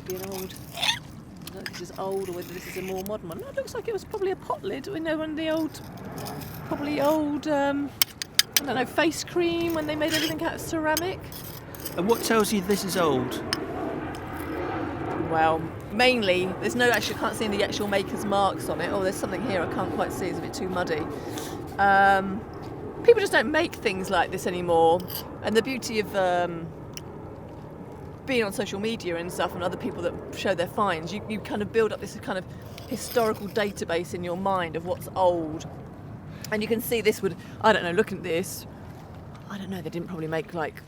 be an old... I don't know if this is old or whether this is a more modern one. No, it looks like it was probably a pot lid. We know one of the old... Probably old... I don't know, face cream when they made everything out of ceramic. And what tells you this is old? Well, mainly, there's no actually, I can't see the actual maker's marks on it. Oh, there's something here I can't quite see, it's a bit too muddy. People just don't make things like this anymore. And the beauty of being on social media and stuff and other people that show their finds, you kind of build up this kind of historical database in your mind of what's old. And you can see this would, I don't know, looking at this, I don't know, they didn't probably make like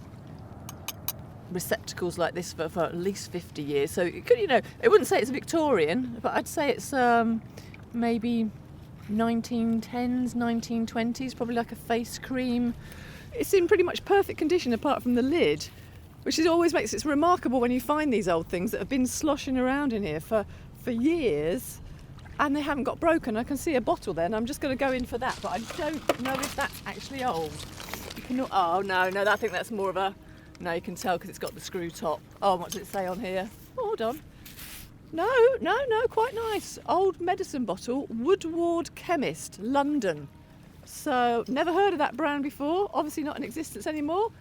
receptacles like this for at least 50 years. So it could, it wouldn't say it's Victorian, but I'd say it's maybe 1910s, 1920s, probably like a face cream. It's in pretty much perfect condition apart from the lid, which always makes it remarkable when you find these old things that have been sloshing around in here for years. And they haven't got broken. I can see a bottle there, and I'm just going to go in for that, but I don't know if that's actually old. Oh, no, I think that's more of a... No, you can tell because it's got the screw top. Oh, what does it say on here? Oh, hold on. No, quite nice. Old medicine bottle, Woodward Chemist, London. So, never heard of that brand before. Obviously not in existence anymore.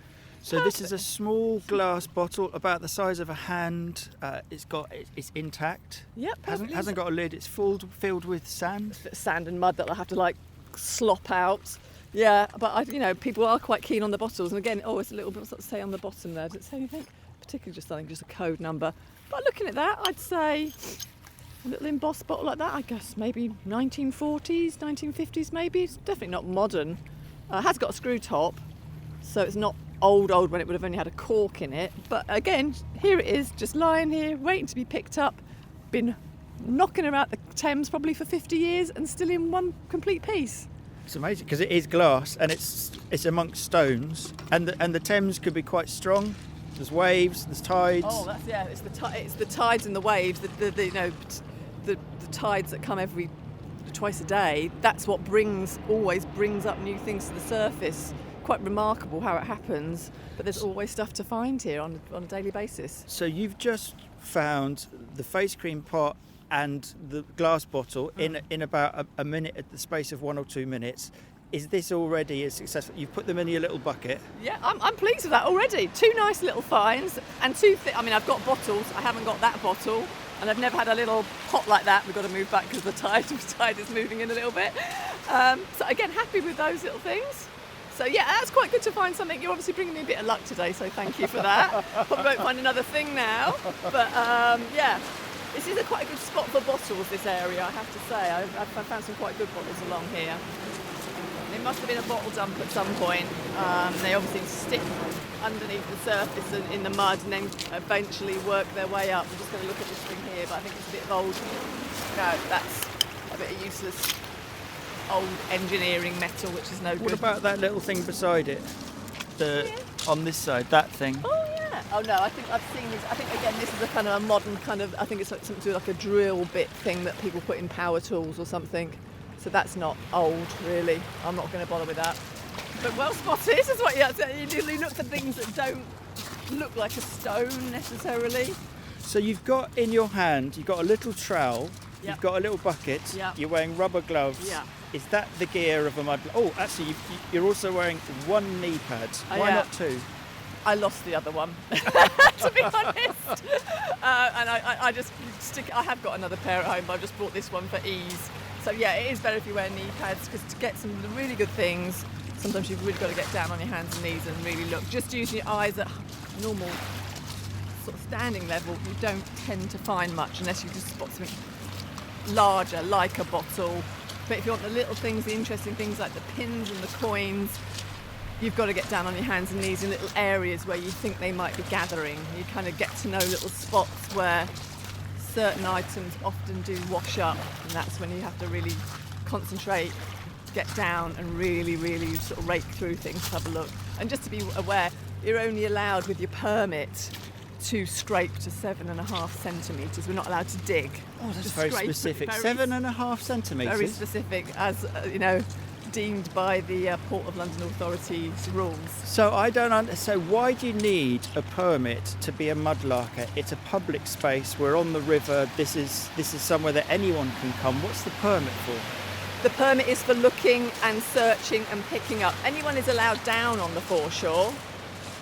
So this is a small glass bottle about the size of a hand. It's intact. Yep. Hasn't got a lid. It's filled with sand. Sand and mud that I'll have to slop out. Yeah, but people are quite keen on the bottles. And again, it's a little bit. What's that say on the bottom there? Does it say anything? Particularly just a code number. But looking at that, I'd say a little embossed bottle like that. I guess maybe 1940s, 1950s, maybe. It's definitely not modern. It has got a screw top, so it's not old when it would have only had a cork in it. But again, here it is, just lying here waiting to be picked up. Been knocking around the Thames probably for 50 years and still in one complete piece. It's amazing because it is glass and it's amongst stones, and the Thames could be quite strong. There's waves, there's tides. Oh, it's the tides and the waves. The tides that come twice a day. That's what always brings up new things to the surface. Quite remarkable how it happens, but there's always stuff to find here on a daily basis. So you've just found the face cream pot and the glass bottle in about a minute, at the space of 1 or 2 minutes. Is this already as successful? You've put them in your little bucket. Yeah, I'm pleased with that already. 2 nice little finds and 2 I've got bottles. I haven't got that bottle, and I've never had a little pot like that. We've got to move back because the tide is moving in a little bit. So again, happy with those little things. So yeah, that's quite good to find something. You're obviously bringing me a bit of luck today, so thank you for that. Probably won't find another thing now, but yeah, this is quite a good spot for bottles, this area, I have to say. I've found some quite good bottles along here. It must have been a bottle dump at some point. They obviously stick underneath the surface and in the mud and then eventually work their way up. I'm just going to look at this thing here, but I think it's a bit of old. No, that's a bit of useless old engineering metal, which is no good. What about that little thing beside it? On this side, that thing. Oh yeah. Oh no, I think I've seen this. I think again this is a kind of a modern kind of. I think it's like something to do with like a drill bit thing that people put in power tools or something. So that's not old really. I'm not going to bother with that. But well spotted. This is what you look for things that don't look like a stone necessarily. So you've got in your hand, you've got a little trowel. Yep. You've got a little bucket. Yep. You're wearing rubber gloves. Yeah. Is that the gear of a mudlark? Oh, actually, you're also wearing 1 knee pad. Why not 2? I lost the other one, to be honest. And I just I have got another pair at home, but I've just bought this one for ease. So yeah, it is better if you wear knee pads, because to get some of the really good things, sometimes you've really got to get down on your hands and knees and really look. Just using your eyes at normal sort of standing level, you don't tend to find much unless you just spot something larger, like a bottle. But if you want the little things, the interesting things like the pins and the coins, you've got to get down on your hands and knees in little areas where you think they might be gathering. You kind of get to know little spots where certain items often do wash up, and that's when you have to really concentrate, get down and really, really sort of rake through things to have a look. And just to be aware, you're only allowed with your permit to scrape to 7.5 centimetres. We're not allowed to dig. Oh, that's very specific. 7.5 centimetres? Very specific, as deemed by the Port of London Authority's rules. So So why do you need a permit to be a mudlarker? It's a public space. We're on the river. This is somewhere that anyone can come. What's the permit for? The permit is for looking and searching and picking up. Anyone is allowed down on the foreshore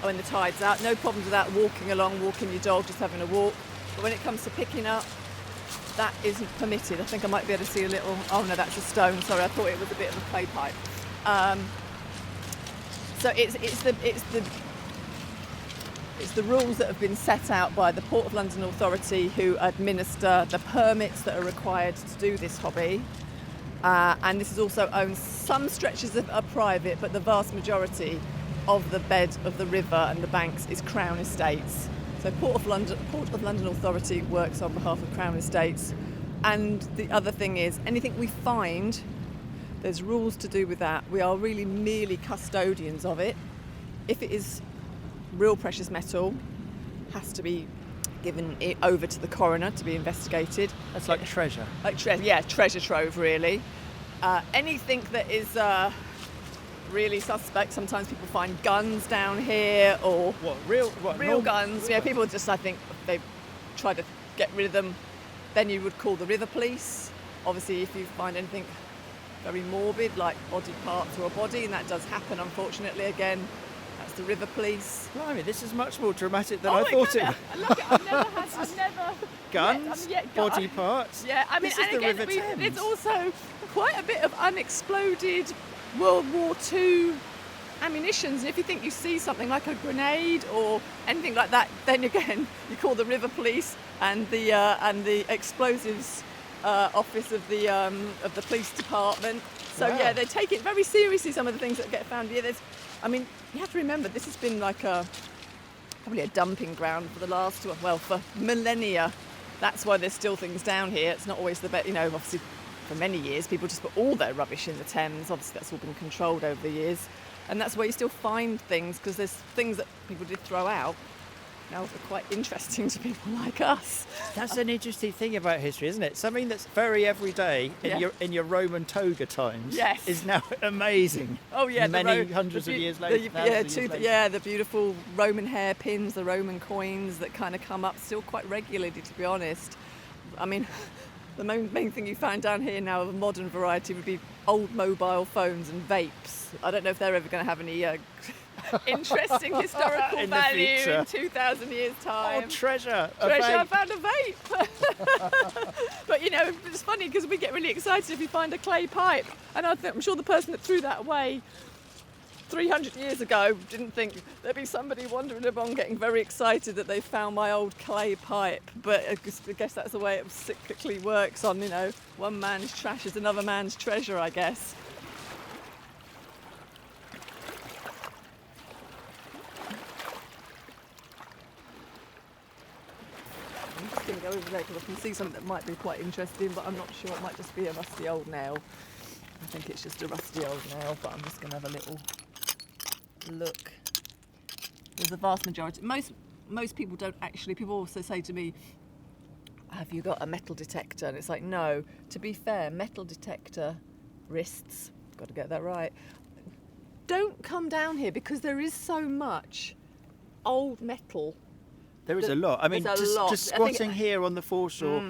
when the tide's out. No problems with that. Walking along, walking your dog, just having a walk. But when it comes to picking up, that isn't permitted. I think I might be able to see a little. Oh no, that's a stone. Sorry, I thought it was a bit of a clay pipe. So it's the rules that have been set out by the Port of London Authority, who administer the permits that are required to do this hobby. And this is also owned. Some stretches are private, but the vast majority of the bed of the river and the banks is Crown Estates. So Port of London Authority works on behalf of Crown Estates. And the other thing is, anything we find, there's rules to do with that. We are really merely custodians of it. If it is real precious metal, has to be given it over to the coroner to be investigated. That's like treasure. Treasure trove, really. Anything that is really suspect. Sometimes people find guns down here, or real guns. Yeah, people just, I think, they try to get rid of them. Then you would call the river police. Obviously, if you find anything very morbid, like body parts or a body, and that does happen, unfortunately. Again, that's the river police. Blimey, this is much more dramatic than I thought it was. I love it. I've never guns, body parts. Yeah, I mean, this is and the again, River Thames. It's also quite a bit of unexploded World War II ammunitions. And if you think you see something like a grenade or anything like that, then again you call the river police and the explosives office of the police department. So Wow. yeah, they take it very seriously. Some of the things that get found here. You have to remember, this has been like probably a dumping ground for the last for millennia. That's why there's still things down here. It's not always the best, obviously. For many years, people just put all their rubbish in the Thames. Obviously, that's all been controlled over the years. And that's where you still find things, because there's things that people did throw out. Now they're quite interesting to people like us. That's an interesting thing about history, isn't it? Something that's very everyday in your Roman toga times is now amazing. Oh yeah, hundreds of years later. The beautiful Roman hairpins, the Roman coins that kind of come up still quite regularly, to be honest. I mean, the main thing you find down here now of a modern variety would be old mobile phones and vapes. I don't know if they're ever going to have any interesting historical in value in 2,000 years' time. Oh, treasure! I found a vape. But it's funny because we get really excited if we find a clay pipe, and I'm sure the person that threw that away 300 years ago didn't think there'd be somebody wandering along getting very excited that they found my old clay pipe. But I guess that's the way it cyclically works on, one man's trash is another man's treasure, I guess. I'm just going to go over there because I can see something that might be quite interesting, but I'm not sure. It might just be a rusty old nail. I think it's just a rusty old nail, but I'm just going to have a little look. There's a vast majority. Most people don't actually. People also say to me, "Have you got a metal detector?" And it's like, no. To be fair, metal detector wrists. Got to get that right. Don't come down here because there is so much old metal. There is a lot. I mean, just squatting here on the foreshore,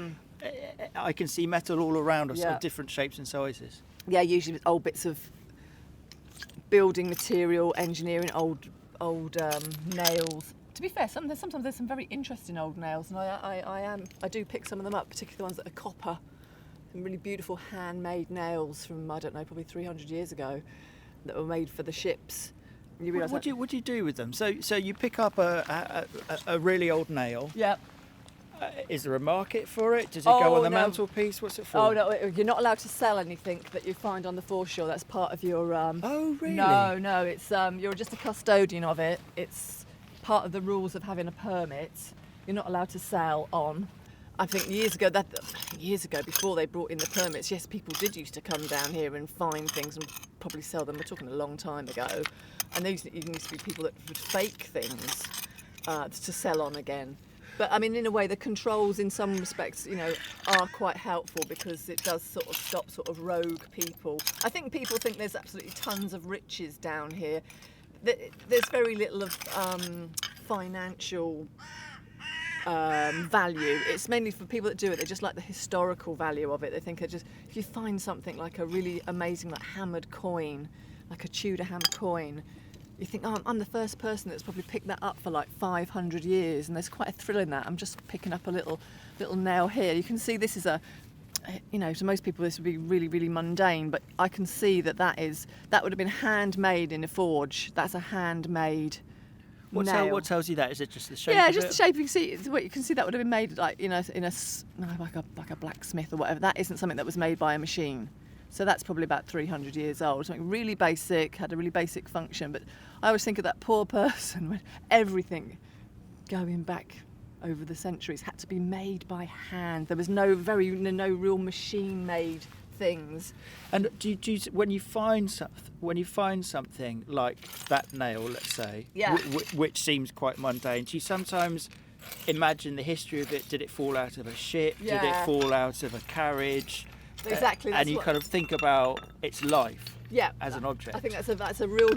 I can see metal all around us of different shapes and sizes. Yeah, usually with old bits of building material, engineering, old nails. To be fair, sometimes there's some very interesting old nails, and I do pick some of them up, particularly the ones that are copper. Some really beautiful handmade nails from, I don't know, probably 300 years ago, that were made for the ships. What do you do with them? So you pick up a really old nail. Yeah. Is there a market for it? Does it go on the mantelpiece? What's it for? Oh no, you're not allowed to sell anything that you find on the foreshore. That's part of your. Oh really? No, it's you're just a custodian of it. It's part of the rules of having a permit. You're not allowed to sell on. I think years ago, before they brought in the permits, yes, people did used to come down here and find things and probably sell them. We're talking a long time ago, and there used to be people that would fake things to sell on again. But I mean, in a way, the controls in some respects, are quite helpful because it does sort of stop sort of rogue people. I think people think there's absolutely tons of riches down here. There's very little of financial value. It's mainly for people that do it. They just like the historical value of it. They think if you find something like a really amazing hammered coin, like a Tudor hammered coin, you think, oh, I'm the first person that's probably picked that up for like 500 years, and there's quite a thrill in that. I'm just picking up a little nail here. You can see this is to most people this would be really, really mundane, but I can see that would have been handmade in a forge. That's a handmade nail. What tells you that? Is it just the shape? Yeah, of just it? the shape. You can see that would have been made like in a like a blacksmith or whatever. That isn't something that was made by a machine. So that's probably about 300 years old. Something really basic, had a really basic function. But I always think of that poor person when everything going back over the centuries had to be made by hand. There was no real machine-made things. And do you when you find something like that nail, let's say, Yeah. which seems quite mundane, do you sometimes imagine the history of it? Did it fall out of a ship? Yeah. Did it fall out of a carriage? Exactly. And you kind of think about its life as an object. I think that's a real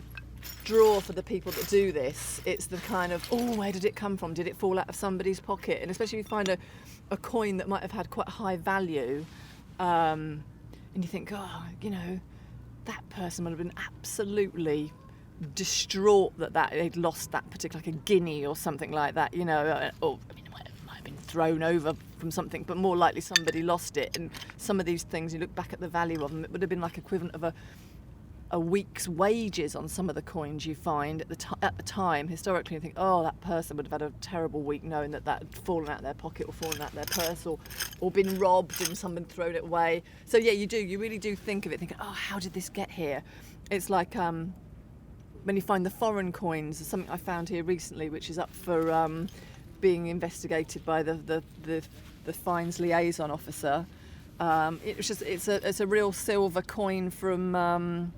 draw for the people that do this. It's the kind of, where did it come from? Did it fall out of somebody's pocket? And especially if you find a coin that might have had quite high value, and you think, that person would have been absolutely distraught that they'd lost that particular, like a guinea or something like that, or it might have been thrown over from something, but more likely somebody lost it. And some of these things, you look back at the value of them, it would have been like equivalent of a week's wages on some of the coins you find at the time. Historically, you think, that person would have had a terrible week knowing that had fallen out of their pocket or fallen out of their purse or been robbed and someone thrown it away. So yeah, you really do think of it, thinking, how did this get here? It's like when you find the foreign coins, there's something I found here recently which is up for being investigated by the fines liaison officer. It's a real silver coin from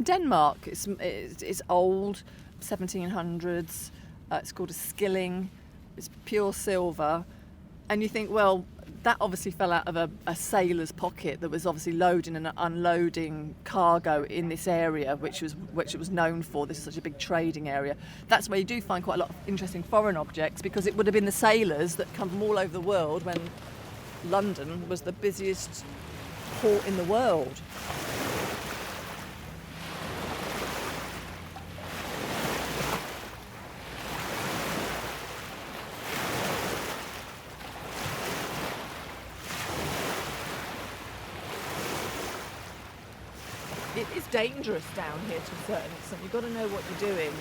Denmark. It's old, 1700s. It's called a skilling. It's pure silver, and you think, well, that obviously fell out of a sailor's pocket that was obviously loading and unloading cargo in this area, which it was known for. This is such a big trading area. That's where you do find quite a lot of interesting foreign objects, because it would have been the sailors that come from all over the world when London was the busiest port in the world. It is dangerous down here to a certain extent. You've got to know what you're doing.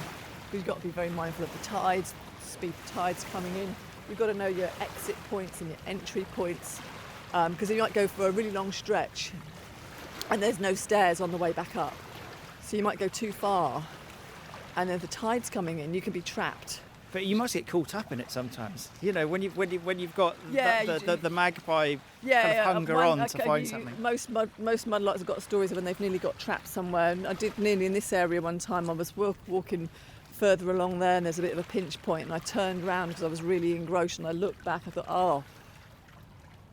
You've got to be very mindful of the tides, speed of tides coming in. You've got to know your exit points and your entry points, because you might go for a really long stretch and there's no stairs on the way back up. So you might go too far, and then the tide's coming in, you can be trapped. But you must get caught up in it sometimes. When you've got the magpie kind of hunger on to find something. Most mudlarks have got stories of when they've nearly got trapped somewhere. And I did nearly in this area one time. I was walking further along there, and there's a bit of a pinch point, and I turned around because I was really engrossed, and I looked back. I thought,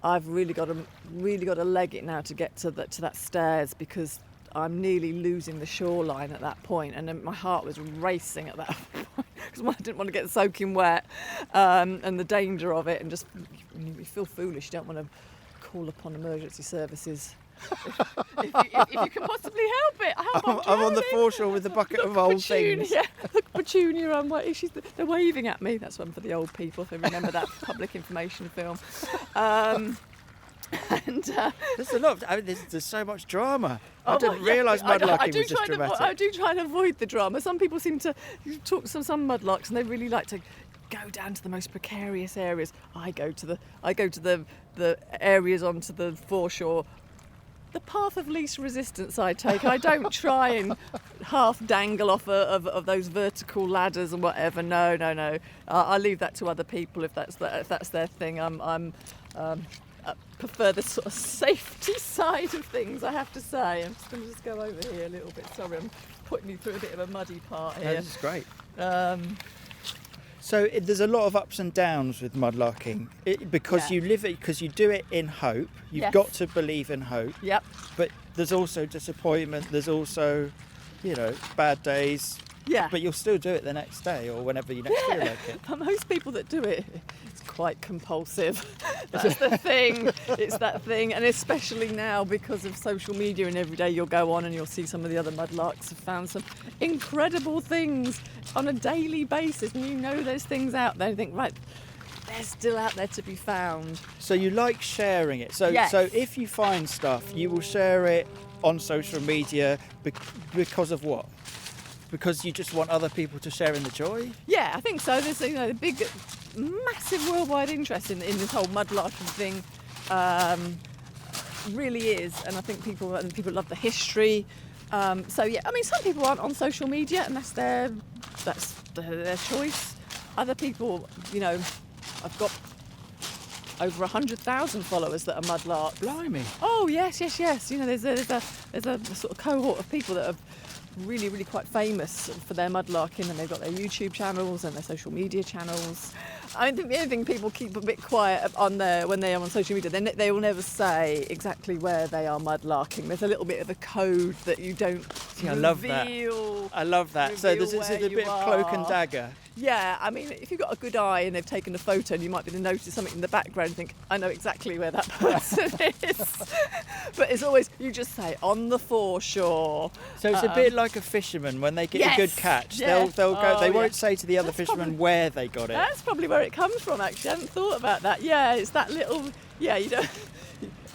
I've really got to leg it now to get to that stairs, because I'm nearly losing the shoreline at that point, and then my heart was racing at that point because I didn't want to get soaking wet, and the danger of it, and just you feel foolish. You don't want to call upon emergency services if you can possibly help it. I'm on the foreshore with a bucket of old things. Yeah, look, Petunia, I'm waiting. They're waving at me. That's one for the old people, if they remember that public information film. There's a lot. There's so much drama. I didn't realise mudlarking was this dramatic. I do try and avoid the drama. Some people seem to talk to some mudlarks, and they really like to go down to the most precarious areas. I go to the areas onto the foreshore. The path of least resistance I take. I don't try and half dangle off of those vertical ladders and whatever. No. I leave that to other people if that's their thing. I prefer the sort of safety side of things, I have to say. I'm just going to go over here a little bit. Sorry, I'm putting you through a bit of a muddy part here. This is great. So there's a lot of ups and downs with mudlarking because Yeah. because you do it in hope. You've Yes. got to believe in hope. Yep. But there's also disappointment. There's also, bad days. Yeah. But you'll still do it the next day or whenever you next feel like it. For most people that do it, it's quite compulsive. That's the thing. It's that thing. And especially now because of social media and every day you'll go on and you'll see some of the other mudlarks have found some incredible things on a daily basis. And there's things out there. You think, right, they're still out there to be found. So you like sharing it. So Yes. so if you find stuff, you will share it on social media because of what? Because you just want other people to share in the joy? Yeah, I think so. There's a big, massive worldwide interest in this whole mudlarking thing. Really is, and I think people love the history. So yeah, I mean, some people aren't on social media, and that's their choice. Other people, I've got over 100,000 followers that are mudlarks. Blimey. Oh yes. There's a sort of cohort of people that are really, really quite famous for their mudlarking, and they've got their YouTube channels and their social media channels. I think the only thing people keep a bit quiet on when they are on social media, they will never say exactly where they are mudlarking. There's a little bit of a code that you don't See, I love that. I love that. So there's a bit of cloak and dagger. Yeah, I mean, if you've got a good eye and they've taken a photo, and you might be able to notice something in the background and think, I know exactly where that person is. But it's always, you just say, on the foreshore. So it's a bit like a fisherman when they get a good Yes, catch. yeah. They'll go. They Oh, won't yeah. say to the other That's fishermen probably- where they got it. That's probably where it comes from, actually. I hadn't thought about that. Yeah, it's that little, you don't.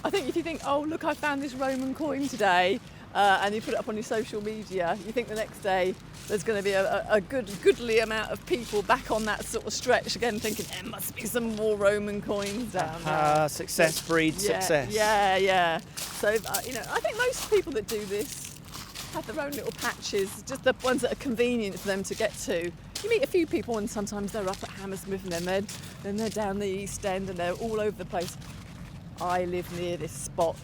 I think if you think, oh, look, I found this Roman coin today, and you put it up on your social media, you think the next day there's going to be a goodly amount of people back on that sort of stretch again, thinking there must be some more Roman coins down there. Success breeds success. Yeah. So, I think most people that do this have their own little patches, just the ones that are convenient for them to get to. You meet a few people and sometimes they're up at Hammersmith and then they're down the East End and they're all over the place. I live near this spot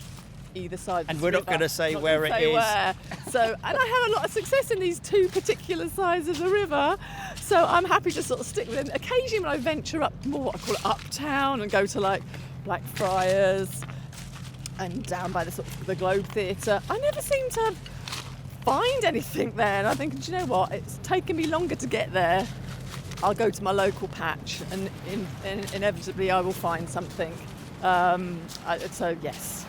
either side of And this we're not river. going to say Not where gonna it say is. where. So, and I have a lot of success in these two particular sides of the river. So I'm happy to sort of stick with it. Occasionally when I venture up more, I call it uptown, and go to like Blackfriars and down by the Globe Theatre, I never seem to find anything there. And I think, do you know what? It's taken me longer to get there. I'll go to my local patch, and inevitably I will find something. So yes.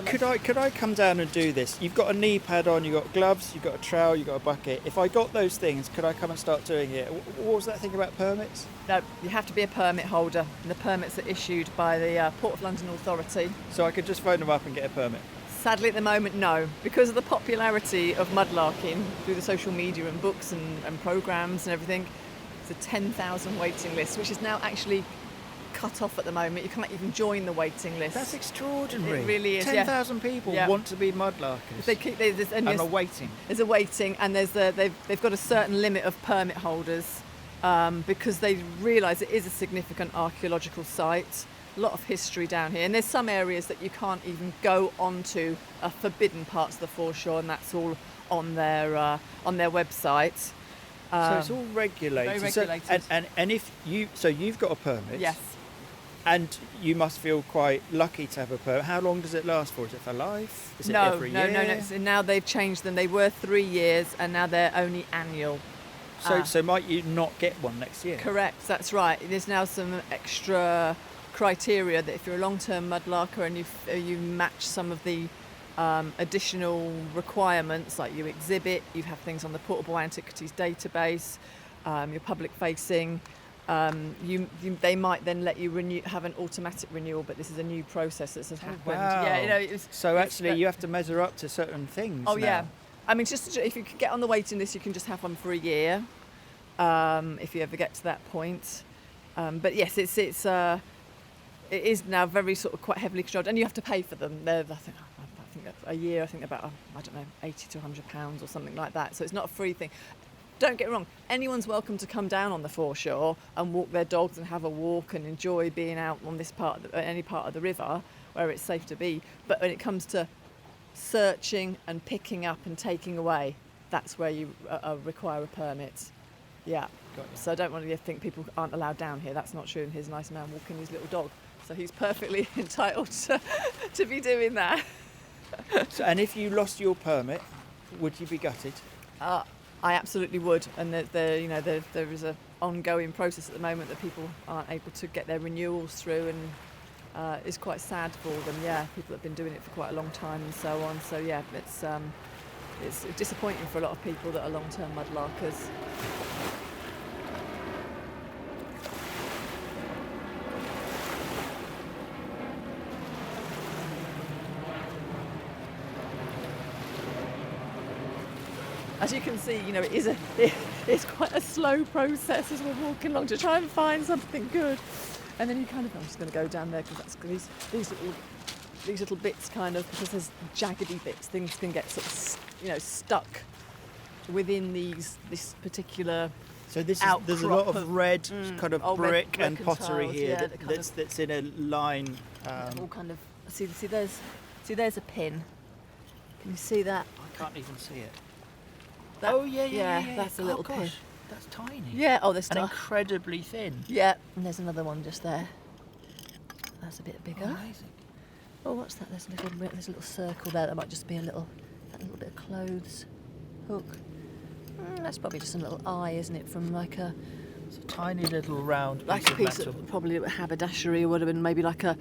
Could I come down and do this? You've got a knee pad on, you've got gloves, you've got a trowel, you've got a bucket. If I got those things, could I come and start doing it? What was that thing about permits? No, you have to be a permit holder, and the permits are issued by the Port of London Authority. So I could just phone them up and get a permit? Sadly, at the moment, no. Because of the popularity of mudlarking through the social media and books and programmes and everything, it's a 10,000 waiting list, which is now actually cut off at the moment. You can't even join the waiting list. That's extraordinary. It really is, yeah. 10,000 people Yeah. want to be mudlarkers. And are waiting. There's a waiting, and they've got a certain limit of permit holders because they realise it is a significant archaeological site. A lot of history down here, and there's some areas that you can't even go onto, forbidden parts of the foreshore, and that's all on their website. So it's all regulated. Very regulated. And if you've got a permit. Yes. And you must feel quite lucky to have a permit. How long does it last for? Is it for life? Is it No. every year? So now they've changed them. They were 3 years, and now they're only annual. So might you not get one next year? Correct, that's right. There's now some extra criteria that if you're a long-term mudlarker and you match some of the additional requirements, like you exhibit, you have things on the Portable Antiquities database, you're public-facing, they might then let you have an automatic renewal, but this is a new process that has happened. Wow. Yeah, So actually you have to measure up to certain things Oh now. yeah. I mean, just if you could get on the waiting list, you can just have one for a year, if you ever get to that point. But yes, it is now very sort of quite heavily controlled, and you have to pay for them. I think a year. I think about £80 to £100 or something like that. So it's not a free thing. Don't get me wrong. Anyone's welcome to come down on the foreshore and walk their dogs and have a walk and enjoy being out on this part, any part of the river where it's safe to be. But when it comes to searching and picking up and taking away, that's where you require a permit. Yeah. Got you. So I don't want to think people aren't allowed down here. That's not true. And here's a nice man walking his little dog. So he's perfectly entitled to be doing that. So, and if you lost your permit, would you be gutted? I absolutely would. And there is a ongoing process at the moment that people aren't able to get their renewals through, and it's quite sad for them. Yeah, people have been doing it for quite a long time and so on. So yeah, it's disappointing for a lot of people that are long-term mudlarkers. As you can see, it's quite a slow process as we're walking along to try and find something good. And then I'm just going to go down there because that's these little bits because there's jaggedy bits, things can get sort of, stuck within this particular. So there's a lot of red kind of brick and pottery tiles, here that's in a line. All kind of see there's a pin. Can you see that? I can't even see it. Yeah, that's a little pin. That's tiny. Yeah. Oh, there's and incredibly thin. Yeah, and there's another one just there. That's a bit bigger. Oh, amazing. Oh, what's that? There's a little circle there. That might just be a little bit of clothes hook. That's probably just a little eye, isn't it? From It's a tiny little round piece of metal. Probably a haberdashery, or would have been maybe actually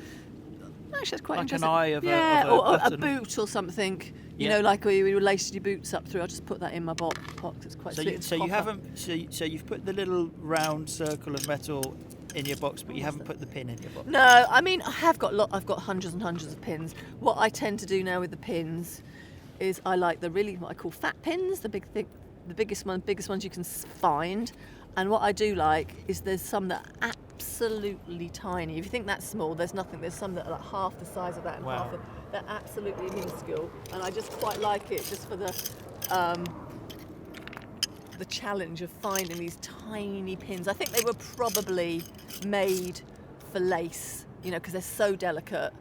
that's quite like interesting. An eye of or a button. boot or something. You Yeah. know, like where you laced your boots up through. I'll just put that in my box. It's quite sweet. So you've put the little round circle of metal in your box, but you haven't put the pin in your box. No, I mean I've got hundreds and hundreds of pins. What I tend to do now with the pins is I like what I call fat pins, the biggest ones you can find. And what I do like is there's some that are absolutely tiny. If you think that's small, there's nothing. There's some that are like half the size of that and Wow. they're absolutely minuscule. And I just quite like it just for the challenge of finding these tiny pins. I think they were probably made for lace, because they're so delicate,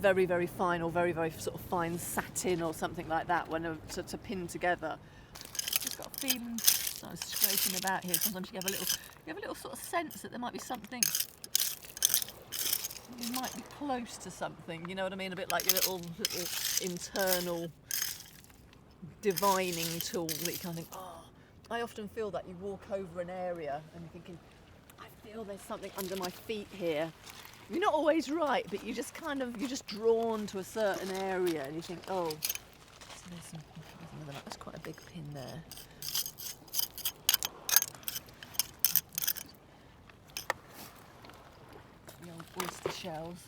very, very fine, or very, very sort of fine satin or something like that to pin together. Just got a feeling. I was scraping about here. Sometimes you have a little sort of sense that there might be something. You might be close to something. You know what I mean? A bit like your little internal divining tool that you kind of think. Oh, I often feel that you walk over an area and you're thinking, I feel there's something under my feet here. You're not always right, but you're just drawn to a certain area and you think, oh, so there's another. That's quite a big pin there. The old oyster shells.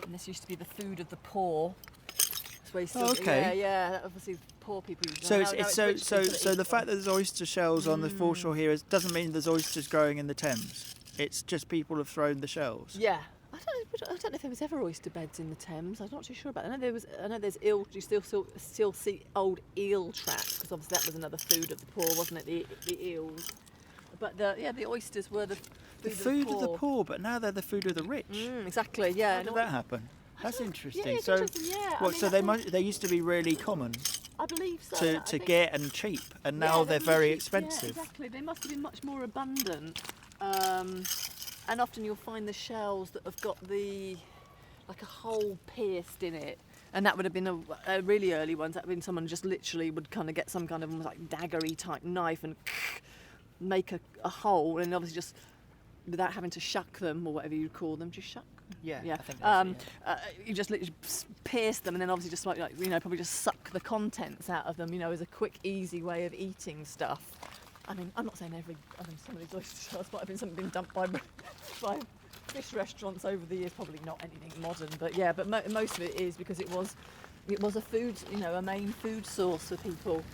And this used to be the food of the poor. That's where you still, okay. Yeah. Obviously, poor people. So the fact that there's oyster shells on the foreshore here doesn't mean there's oysters growing in the Thames. It's just people have thrown the shells. Yeah. I don't know if there was ever oyster beds in the Thames. I'm not too sure about it. I know there's eel. You still see old eel traps because obviously that was another food of the poor, wasn't it? The eels. But the oysters were the food of the poor, but now they're the food of the rich. Exactly. Yeah. How did that happen? That's interesting. Yeah, it's so, interesting. Yeah. They used to be really common I believe so. to get and cheap, and now they're very cheap. expensive. Yeah, exactly. They must have been much more abundant. And often you'll find the shells that have got like a hole pierced in it. And that would have been a really early ones. That would have been someone just literally would kind of get some kind of like daggery type knife and make a hole, and obviously just without having to shuck them or whatever you call them. Do you shuck? Yeah. Yeah. I think that's You just literally pierce them and then obviously just probably just suck the contents out of them. As a quick, easy way of eating stuff. I mean, I'm not saying some of these oyster shells might have been something dumped by fish restaurants over the years. Probably not anything modern, but yeah. But most of it is because it was a food, a main food source for people.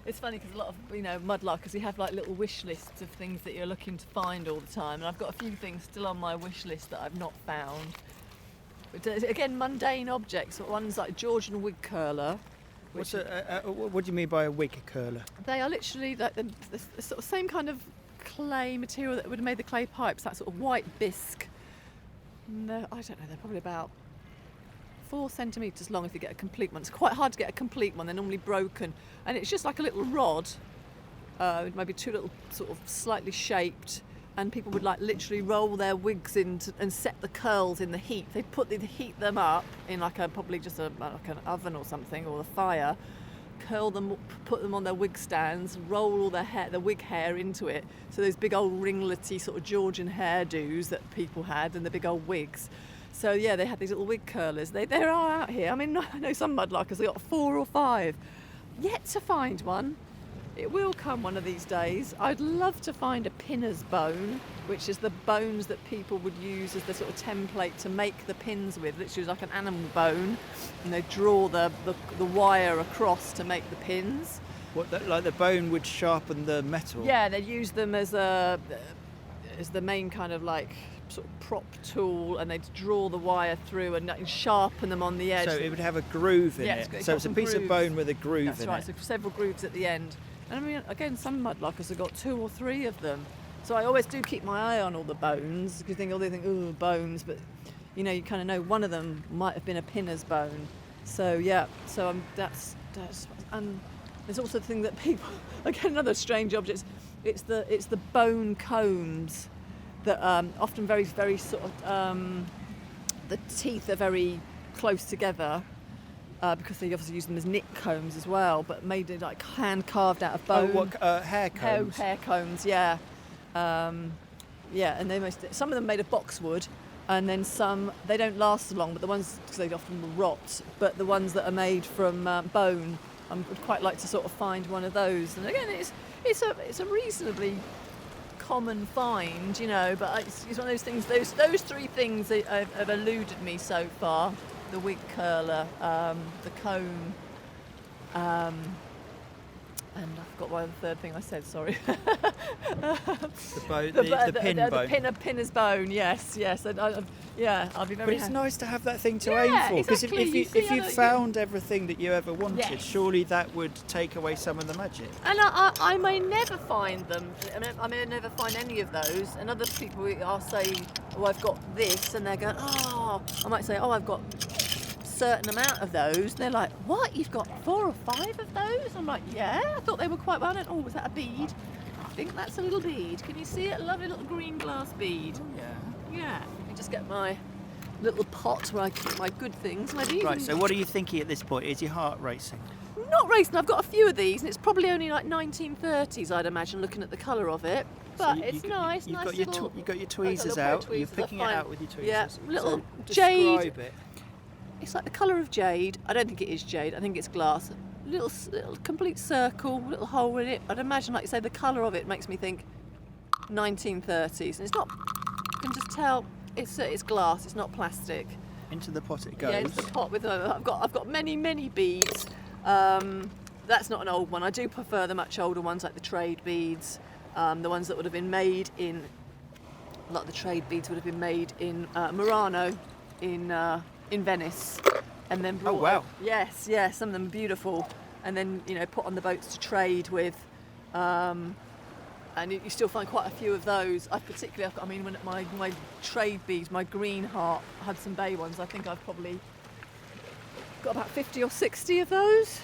It's funny because a lot of mudlarkers, you have like little wish lists of things that you're looking to find all the time, and I've got a few things still on my wish list that I've not found. But again, mundane objects. One's like Georgian wig curler. What do you mean by a wig curler? They are literally like the sort of same kind of clay material that would have made the clay pipes, that sort of white bisque. No, I don't know, they're probably about 4 centimetres long if you get a complete one. It's quite hard to get a complete one, they're normally broken. And it's just like a little rod, maybe 2 little sort of slightly shaped, and people would like literally roll their wigs in and set the curls in the heat. They'd heat them up in like probably just like an oven or something, or the fire, curl them, put them on their wig stands, roll all the wig hair into it. So those big old ringlety sort of Georgian hairdos that people had, and the big old wigs. So yeah, they had these little wig curlers. They are out here. I mean, I know some mudlarkers, they got 4 or 5. Yet to find one. It will come one of these days. I'd love to find a pinner's bone, which is the bones that people would use as the sort of template to make the pins with. Literally like an animal bone, and they draw the wire across to make the pins. Like the bone would sharpen the metal? Yeah, they use them as the main kind of like sort of prop tool, and they'd draw the wire through and sharpen them on the edge. So it would have a groove in it. So it's a piece of bone with a groove in it. That's right, so several grooves at the end. And I mean, again, some mudlarkers have got 2 or 3 of them. So I always do keep my eye on all the bones, because they think, oh, bones, but you kind of know one of them might have been a pinner's bone. So yeah, that's and there's also the thing that people, again, another strange object. It's the bone combs that often very, very sort of the teeth are very close together. Because they obviously use them as knit combs as well, but made it like hand carved out of bone. Hair combs? Hair combs, yeah. Yeah, and some of them made of boxwood, and then some, they don't last so long, but the ones, because they often will rot, but the ones that are made from bone, I would quite like to sort of find one of those. And again, it's a reasonably common find, but it's one of those things, those 3 things that have eluded me so far. The wig curler, the comb, and I forgot what the third thing I said, sorry. the pin bone. The pinner's bone, yes. And I'll be very But it's happy. nice to have that thing to aim for, because exactly. if you found everything that you ever wanted, surely that would take away some of the magic. And I may never find them. I may never find any of those. And other people, I'll say, oh, I've got this, and they're going, oh, I might say, oh, I've got certain amount of those. They're like, what, you've got 4 or 5 of those? I'm like, yeah, I thought they were quite well. Oh, was that a bead? I think that's a little bead. Can you see it? A lovely little green glass bead. Oh, Yeah. Let me just get my little pot where I keep my good things. Right, so what are you thinking at this point? Is your heart racing? Not racing. I've got a few of these, and it's probably only like 1930s, I'd imagine, looking at the colour of it. But it's nice. You've got your tweezers little out. tweezers, You're picking it out with your tweezers. Yeah, little so jade. Describe it. It's like the colour of jade. I don't think it is jade. I think it's glass. Little complete circle, little hole in it. I'd imagine, like you say, the colour of it makes me think 1930s. And it's not. You can just tell it's glass. It's not plastic. Into the pot it goes. Yeah, into the pot with. I've got many beads. That's not an old one. I do prefer the much older ones, like the trade beads. The ones that would have been made in. A lot of the trade beads would have been made in Murano, in Venice, and then brought. Oh wow! Yes, some of them are beautiful, and then put on the boats to trade with, and you still find quite a few of those. When my trade beads, my green heart Hudson Bay ones, I think I've probably got about 50 or 60 of those.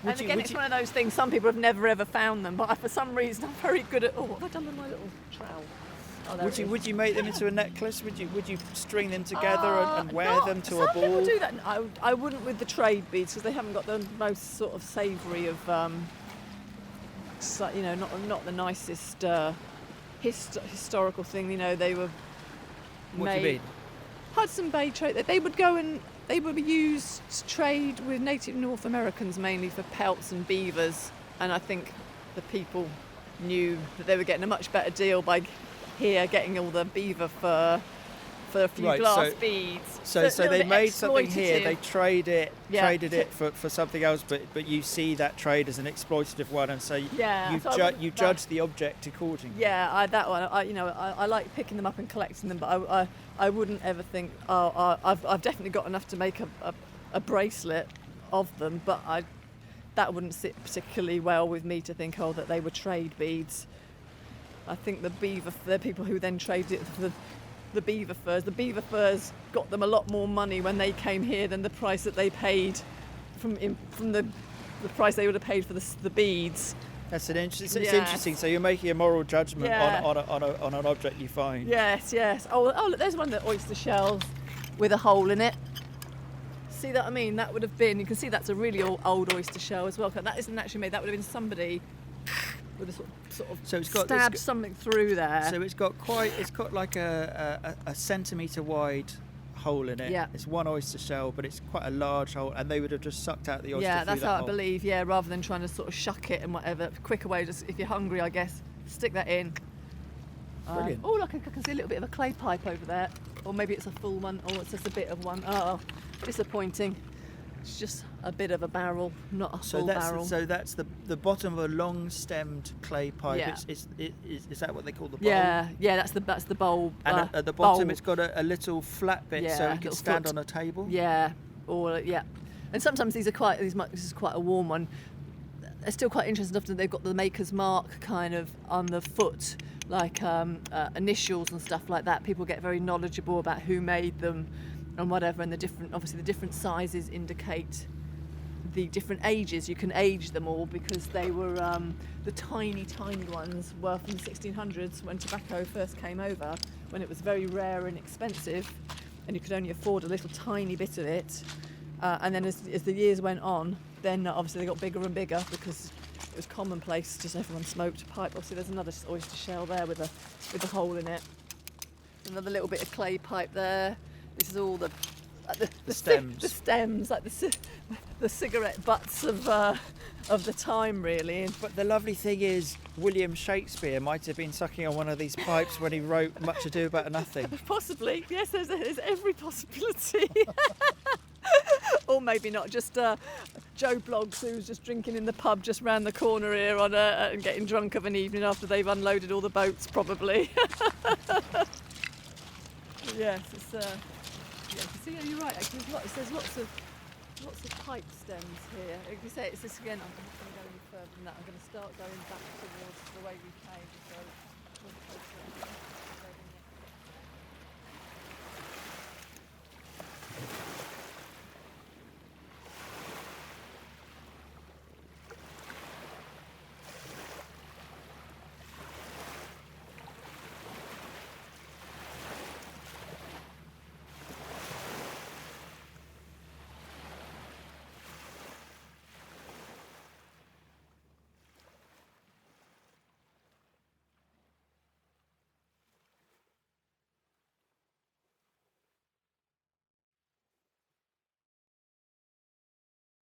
One of those things. Some people have never ever found them, but for some reason I'm very good at. Oh, what have I done with my little trowel? Oh, would you make them into a necklace? Would you string them together and wear them to a ball? Some people do that. I wouldn't with the trade beads, because they haven't got the most sort of savoury of, not the nicest historical thing. They were What do you mean? Hudson Bay trade. They would go and they would be used to trade with native North Americans mainly for pelts and beavers, and I think the people knew that they were getting a much better deal by getting all the beaver fur for a few glass beads. So they made something here, they traded it for something else, but you see that trade as an exploitative one, and so you judge the object accordingly. Yeah, that one. I like picking them up and collecting them, but I wouldn't ever think, I've definitely got enough to make a bracelet of them, but that wouldn't sit particularly well with me to think, that they were trade beads. I think they're people who then traded it for the beaver furs. The beaver furs got them a lot more money when they came here than the price that they paid from the price they would have paid for the beads. That's it's interesting. So you're making a moral judgment on an object you find. Yes. Oh, look, there's one of the oyster shells with a hole in it. See that? I mean, that would have been. You can see that's a really old oyster shell as well. That isn't actually made. That would have been somebody with a sort of so stabbed something through there. So it's got like a centimetre wide hole in it. Yeah. It's one oyster shell, but it's quite a large hole, and they would have just sucked out the oyster. Yeah, that's through how that I believe. Yeah, rather than trying to sort of shuck it and whatever. Quicker way, just if you're hungry, I guess, stick that in. Brilliant. Oh, look, I can see a little bit of a clay pipe over there, or maybe it's a full one, or it's just a bit of one. Oh, disappointing. It's just a bit of a barrel, not a full barrel. So that's the bottom of a long-stemmed clay pipe. Yeah. Is that what they call the bowl? Yeah, that's the bowl. And at the bottom, bowl. it's got a little flat bit, so it can stand on a table. Yeah, and sometimes this is quite a warm one. They're still quite interesting. Often they've got the maker's mark kind of on the foot, like initials and stuff like that. People get very knowledgeable about who made them and whatever, and the different sizes indicate the different ages. You can age them all because they were the tiny ones were from the 1600s when tobacco first came over, when it was very rare and expensive, and you could only afford a little tiny bit of it. And then as the years went on, then obviously they got bigger and bigger because it was commonplace. Just everyone smoked a pipe. Obviously, there's another oyster shell there with a hole in it. Another little bit of clay pipe there. This is all the stems. The stems, like the cigarette butts of the time, really. But the lovely thing is, William Shakespeare might have been sucking on one of these pipes when he wrote Much Ado About Nothing. Possibly, yes. There's every possibility. Or maybe not. Just Joe Bloggs, who's just drinking in the pub just round the corner here and getting drunk of an evening after they've unloaded all the boats, probably. Yes, it's. Yeah, you can see. You're right. Actually, there's lots of pipe stems here. If you say it's this again, I'm not going to go any further than that. I'm going to start going back towards the way we came.